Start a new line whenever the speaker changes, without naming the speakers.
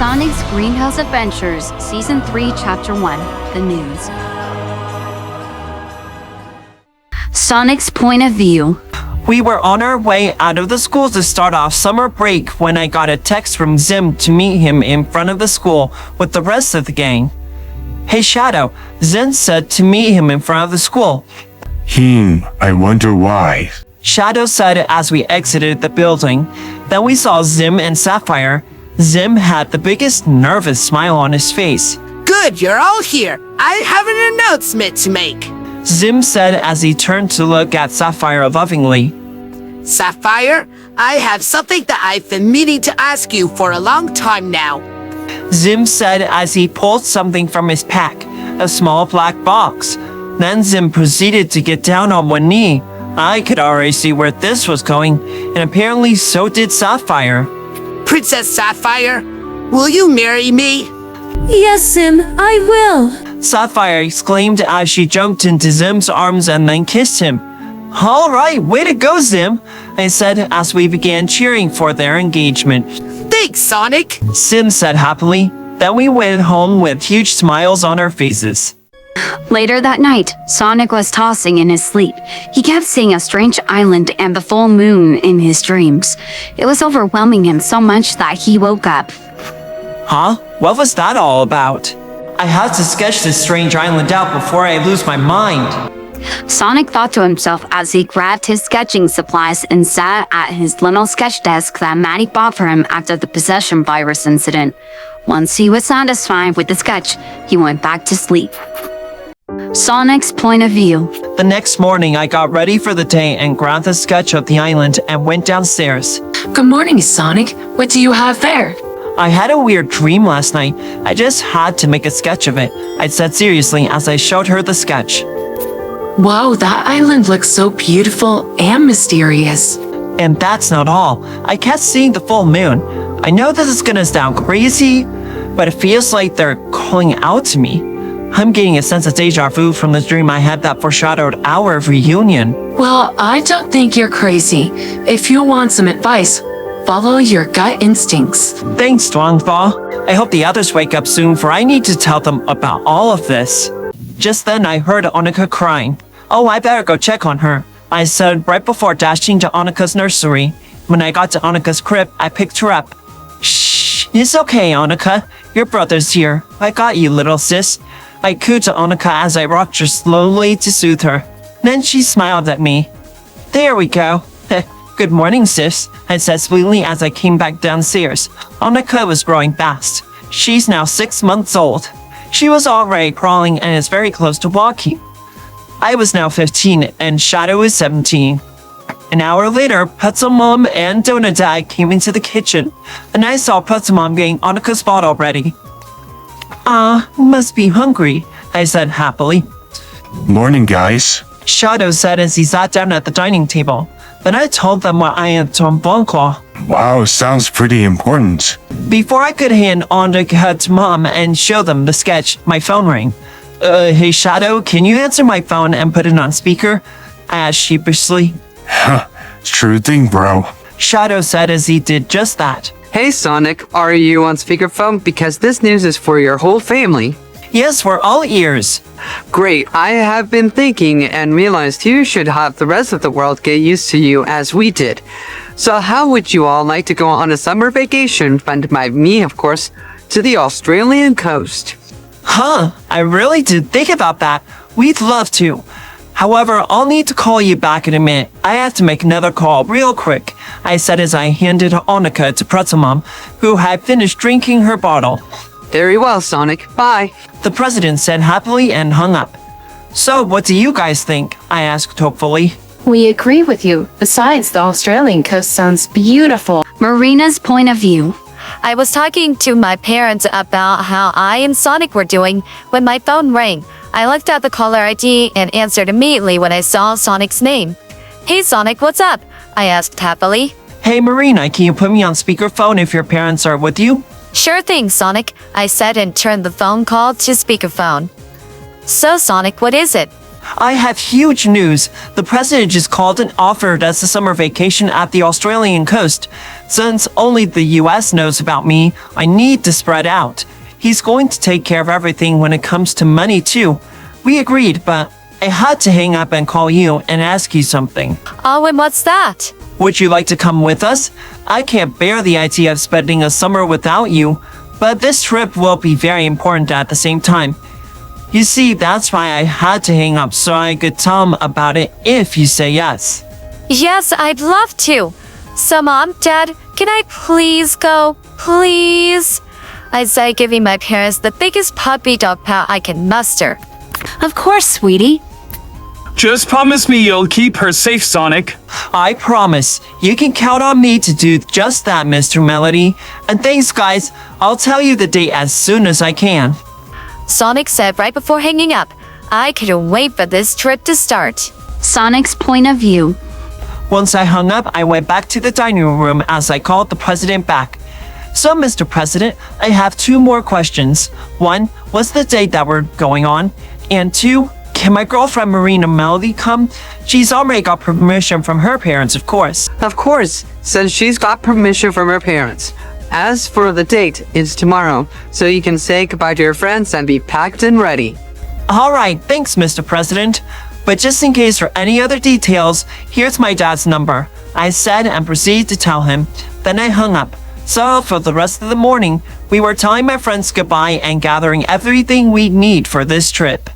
Sonic's Greenhouse Adventures, Season 3, Chapter 1, The News. Sonic's point of view.
We were on our way out of the school to start off summer break when I got a text from Zim to meet him in front of the school with the rest of the gang. Hey Shadow, Zim said to meet him in front of the school.
I wonder why.
Shadow said as we exited the building. Then we saw Zim and Sapphire. Zim had the biggest nervous smile on his face.
Good, you're all here. I have an announcement to make.
Zim said as he turned to look at Sapphire lovingly.
Sapphire, I have something that I've been meaning to ask you for a long time now.
Zim said as he pulled something from his pack, a small black box. Then Zim proceeded to get down on one knee. I could already see where this was going, and apparently so did Sapphire.
Princess Sapphire, will you marry me?
Yes, Zim, I will.
Sapphire exclaimed as she jumped into Zim's arms and then kissed him. All right, way to go, Zim, I said as we began cheering for their engagement.
Thanks, Sonic.
Zim said happily. Then we went home with huge smiles on our faces.
Later that night, Sonic was tossing in his sleep. He kept seeing a strange island and the full moon in his dreams. It was overwhelming him so much that he woke up.
Huh? What was that all about? I had to sketch this strange island out before I lose my mind.
Sonic thought to himself as he grabbed his sketching supplies and sat at his little sketch desk that Maddie bought for him after the possession virus incident. Once he was satisfied with the sketch, he went back to sleep. Sonic's point of view.
The next morning, I got ready for the day and grabbed the sketch of the island and went downstairs.
Good morning, Sonic. What do you have there?
I had a weird dream last night. I just had to make a sketch of it, I said seriously as I showed her the sketch.
Wow, that island looks so beautiful and mysterious.
And that's not all. I kept seeing the full moon. I know this is gonna sound crazy, but it feels like they're calling out to me. I'm getting a sense of deja vu from the dream I had that foreshadowed our reunion.
Well, I don't think you're crazy. If you want some advice, follow your gut instincts.
Thanks, Dwangfa. I hope the others wake up soon, for I need to tell them about all of this. Just then, I heard Annika crying. Oh, I better go check on her, I said right before dashing to Annika's nursery. When I got to Annika's crib, I picked her up. Shh, it's okay, Annika. Your brother's here. I got you, little sis. I cooed to Annika as I rocked her slowly to soothe her. Then she smiled at me. There we go. Good morning, sis, I said sweetly as I came back downstairs. Annika was growing fast. She's now 6 months old. She was already crawling and is very close to walking. I was now 15 and Shadow is 17. An hour later, Putzel Mom and Donut Dad came into the kitchen, and I saw Putzel Mom getting Annika's bottle ready. Must be hungry, I said happily.
Morning, guys.
Shadow said as he sat down at the dining table. Then I told them what I had told Blanca.
Wow, sounds pretty important.
Before I could hand Annika to Mom and show them the sketch, my phone rang. Hey Shadow, can you answer my phone and put it on speaker? I asked sheepishly.
Sure thing, bro.
Shadow said as he did just that.
Hey Sonic, are you on speakerphone? Because this news is for your whole family.
Yes, we're all ears.
Great, I have been thinking and realized you should have the rest of the world get used to you as we did. So how would you all like to go on a summer vacation, funded by me of course, to the Australian coast?
Huh, I really did think about that. We'd love to. However, I'll need to call you back in a minute. I have to make another call real quick, I said as I handed Annika to Pretzel Mom, who had finished drinking her bottle.
Very well, Sonic. Bye.
The president said happily and hung up. So, what do you guys think? I asked hopefully.
We agree with you. Besides, the Australian coast sounds beautiful.
Marina's point of view.
I was talking to my parents about how I and Sonic were doing when my phone rang. I looked at the caller ID and answered immediately when I saw Sonic's name. Hey Sonic, what's up? I asked happily.
Hey Marina, can you put me on speakerphone if your parents are with you?
Sure thing, Sonic, I said and turned the phone call to speakerphone. So Sonic, what is it?
I have huge news. The president just called and offered us a summer vacation at the Australian coast. Since only the US knows about me, I need to spread out. He's going to take care of everything when it comes to money too. We agreed, but I had to hang up and call you and ask you something.
Oh, and what's that?
Would you like to come with us? I can't bear the idea of spending a summer without you, but this trip will be very important at the same time. You see, that's why I had to hang up so I could tell him about it if you say yes.
Yes, I'd love to. So, Mom, Dad, can I please go? Please? I say giving my parents the biggest puppy dog pat I can muster.
Of course, sweetie.
Just promise me you'll keep her safe, Sonic.
I promise. You can count on me to do just that, Mr. Melody. And thanks, guys. I'll tell you the date as soon as I can.
Sonic said right before hanging up. I couldn't wait for this trip to start.
Sonic's point of view.
Once I hung up, I went back to the dining room as I called the president back. So, Mr. President, I have 2 more questions. 1, what's the date that we're going on? And 2, can my girlfriend Marina Melody come? She's already got permission from her parents, of course.
Of course, since she's got permission from her parents. As for the date, it's tomorrow, so you can say goodbye to your friends and be packed and ready.
Alright, thanks, Mr. President. But just in case for any other details, here's my dad's number. I said and proceeded to tell him. Then I hung up. So for the rest of the morning, we were telling my friends goodbye and gathering everything we need for this trip.